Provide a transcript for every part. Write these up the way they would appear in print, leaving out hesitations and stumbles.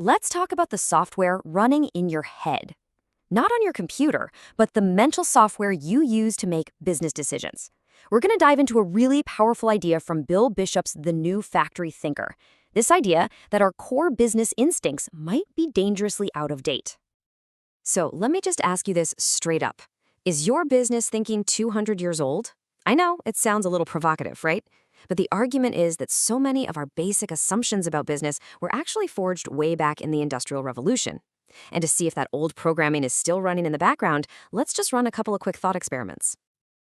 Let's talk about the software running in your head. Not on your computer, but the mental software you use to make business decisions. We're going to dive into a really powerful idea from Bill Bishop's The New Factory Thinker. This idea that our core business instincts might be dangerously out of date. So let me just ask you this straight up. Is your business thinking 200 years old? I know it sounds a little provocative, right? But the argument is that so many of our basic assumptions about business were actually forged way back in the Industrial Revolution. And to see if that old programming is still running in the background, let's just run a couple of quick thought experiments.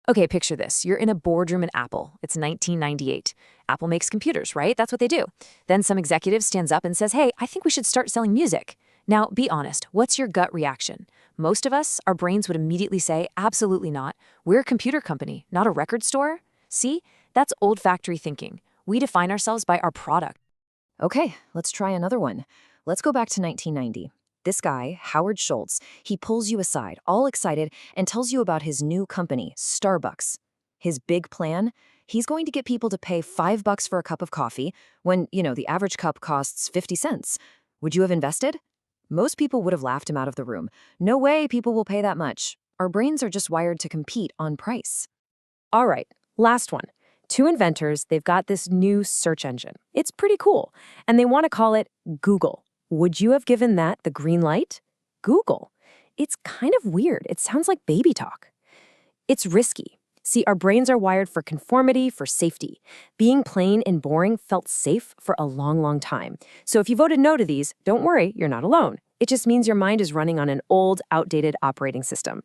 Okay, picture this. You're in a boardroom at Apple. It's 1998. Apple makes computers, right? That's what they do. Then some executive stands up and says, hey, I think we should start selling music. Now, be honest. What's your gut reaction? Most of us, our brains would immediately say, absolutely not. We're a computer company, not a record store. See? That's old factory thinking. We define ourselves by our product. Okay, let's try another one. Let's go back to 1990. This guy, Howard Schultz, he pulls you aside, all excited, and tells you about his new company, Starbucks. His big plan? He's going to get people to pay $5 for a cup of coffee when, the average cup costs 50 cents. Would you have invested? Most people would have laughed him out of the room. No way people will pay that much. Our brains are just wired to compete on price. All right, last one. Two inventors, they've got this new search engine. It's pretty cool, and they want to call it Google. Would you have given that the green light? Google. It's kind of weird. It sounds like baby talk. It's risky. See, our brains are wired for conformity, for safety. Being plain and boring felt safe for a long, long time. So if you voted no to these, don't worry, you're not alone. It just means your mind is running on an old, outdated operating system.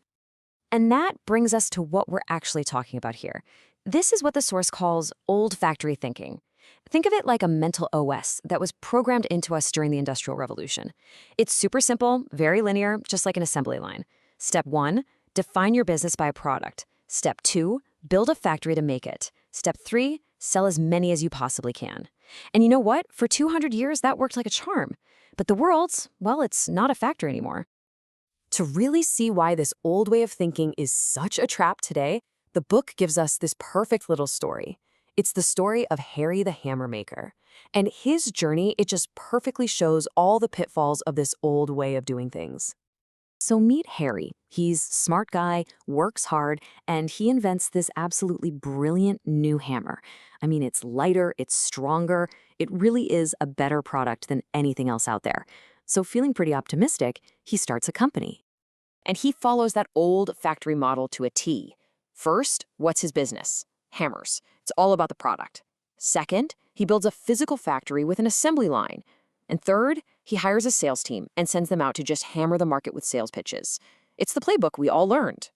And that brings us to what we're actually talking about here. This is what the source calls old factory thinking. Think of it like a mental OS that was programmed into us during the Industrial Revolution. It's super simple, very linear, just like an assembly line. Step 1, define your business by a product. Step 2, build a factory to make it. Step 3, sell as many as you possibly can. And you know what? For 200 years, that worked like a charm. But the world's, well, it's not a factory anymore. To really see why this old way of thinking is such a trap today, the book gives us this perfect little story. It's the story of Harry the Hammermaker. And his journey, it just perfectly shows all the pitfalls of this old way of doing things. So meet Harry. He's a smart guy, works hard, and he invents this absolutely brilliant new hammer. I mean, it's lighter, it's stronger. It really is a better product than anything else out there. So feeling pretty optimistic, he starts a company. And he follows that old factory model to a T. First, what's his business? Hammers. It's all about the product. Second, he builds a physical factory with an assembly line. And third, he hires a sales team and sends them out to just hammer the market with sales pitches. It's the playbook we all learned.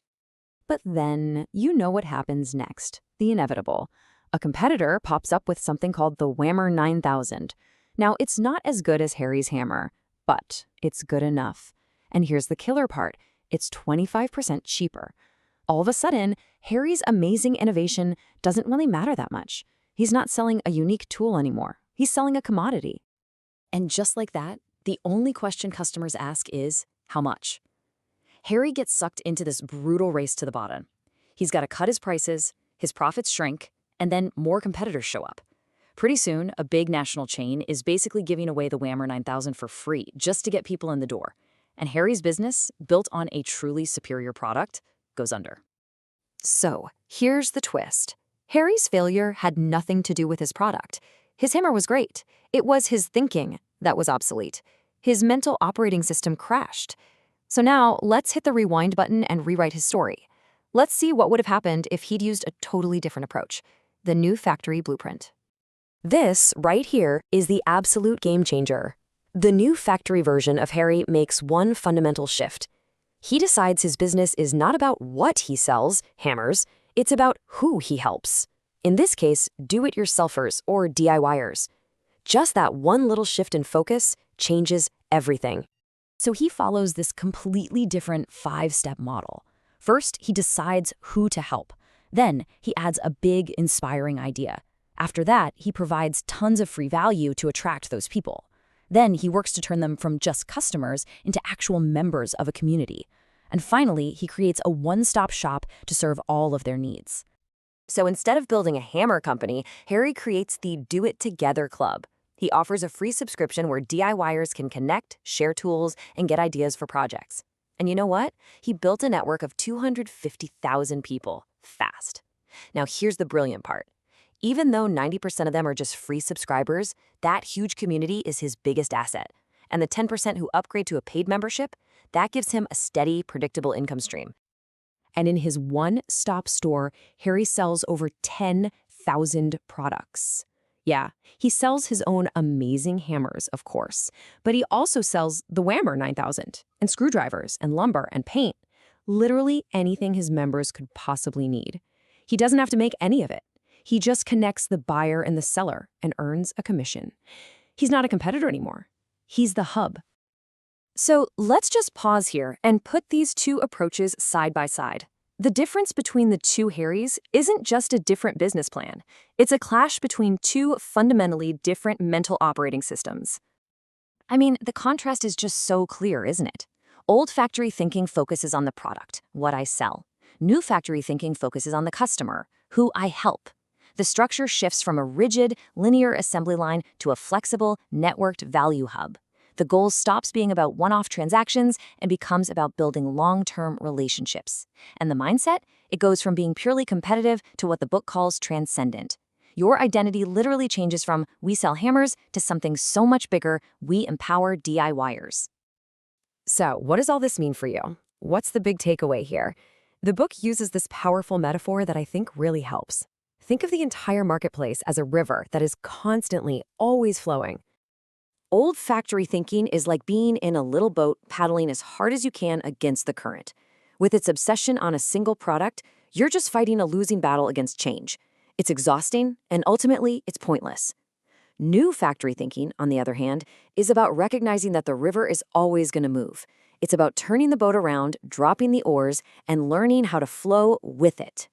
But then, you know what happens next. The inevitable. A competitor pops up with something called the Whammer 9000. Now, it's not as good as Harry's hammer, but it's good enough. And here's the killer part. It's 25% cheaper. All of a sudden, Harry's amazing innovation doesn't really matter that much. He's not selling a unique tool anymore. He's selling a commodity. And just like that, the only question customers ask is, how much? Harry gets sucked into this brutal race to the bottom. He's got to cut his prices, his profits shrink, and then more competitors show up. Pretty soon, a big national chain is basically giving away the Whammer 9000 for free just to get people in the door. And Harry's business, built on a truly superior product, goes under. So, here's the twist. Harry's failure had nothing to do with his product. His hammer was great. It was his thinking that was obsolete. His mental operating system crashed. So now, let's hit the rewind button and rewrite his story. Let's see what would have happened if he'd used a totally different approach. The new factory blueprint. This, right here, is the absolute game changer. The new factory version of Harry makes one fundamental shift. He decides his business is not about what he sells, hammers, it's about who he helps. In this case, do-it-yourselfers or DIYers. Just that one little shift in focus changes everything. So he follows this completely different 5-step model. First, he decides who to help. Then, he adds a big, inspiring idea. After that, he provides tons of free value to attract those people. Then he works to turn them from just customers into actual members of a community. And finally, he creates a one-stop shop to serve all of their needs. So instead of building a hammer company, Harry creates the Do It Together Club. He offers a free subscription where DIYers can connect, share tools, and get ideas for projects. And you know what? He built a network of 250,000 people fast. Now, here's the brilliant part. Even though 90% of them are just free subscribers, that huge community is his biggest asset. And the 10% who upgrade to a paid membership, that gives him a steady, predictable income stream. And in his one-stop store, Harry sells over 10,000 products. Yeah, he sells his own amazing hammers, of course, but he also sells the Whammer 9000 and screwdrivers and lumber and paint, literally anything his members could possibly need. He doesn't have to make any of it. He just connects the buyer and the seller and earns a commission. He's not a competitor anymore. He's the hub. So let's just pause here and put these two approaches side by side. The difference between the two Harrys isn't just a different business plan. It's a clash between two fundamentally different mental operating systems. I mean, the contrast is just so clear, isn't it? Old factory thinking focuses on the product, what I sell. New factory thinking focuses on the customer, who I help. The structure shifts from a rigid, linear assembly line to a flexible, networked value hub. The goal stops being about one-off transactions and becomes about building long-term relationships. And the mindset? It goes from being purely competitive to what the book calls transcendent. Your identity literally changes from "we sell hammers" to something so much bigger: "we empower DIYers." So, what does all this mean for you? What's the big takeaway here? The book uses this powerful metaphor that I think really helps. Think of the entire marketplace as a river that is constantly, always flowing. Old factory thinking is like being in a little boat paddling as hard as you can against the current. With its obsession on a single product, you're just fighting a losing battle against change. It's exhausting, and ultimately, it's pointless. New factory thinking, on the other hand, is about recognizing that the river is always going to move. It's about turning the boat around, dropping the oars, and learning how to flow with it.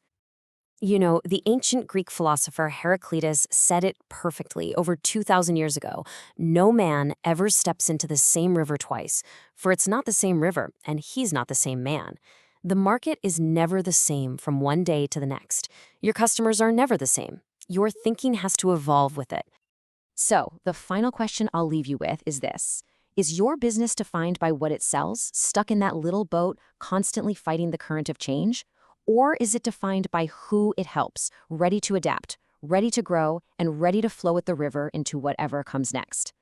You know, the ancient Greek philosopher Heraclitus said it perfectly over 2,000 years ago. No man ever steps into the same river twice, for it's not the same river, and he's not the same man. The market is never the same from one day to the next. Your customers are never the same. Your thinking has to evolve with it. So, the final question I'll leave you with is this. Is your business defined by what it sells, stuck in that little boat, constantly fighting the current of change? Or is it defined by who it helps, ready to adapt, ready to grow, and ready to flow with the river into whatever comes next?